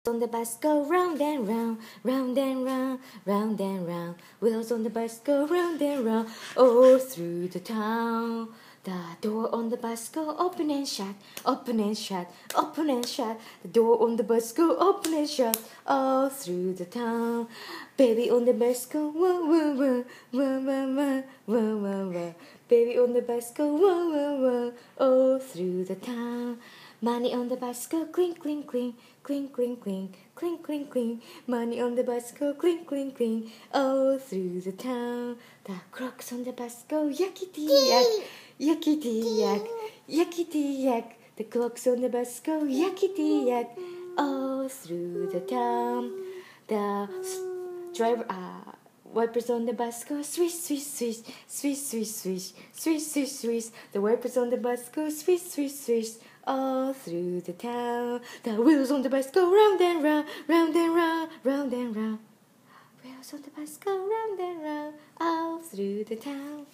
On the bus go round and round, round and round, round and round. Wheels on the bus go round and round, all through the town. The door on the bus go open and shut, open and shut, open and shut. The door on the bus go open and shut, all through the town. Baby on the bus go wah wah wah, wah wah wah, wah wah wah. Baby on the bus go wah wah wah, all through the town. Money on the bus go clink clink clink, clink clink clink, clink clink clink. Money on the bus go clink clink clink, all through the town. The clocks on the bus go yakety yak, yakety yak, yakety yak. The clocks on the bus go yakety yak, all through the town. The driver wipers on the bus go swish swish swish, swish swish swish, swish swish swish. The wipers on the bus go swish swish swish, all through the town. The wheels on the bus go round and round, round and round, round and round. Wheels on the bus go round and round, all through the town.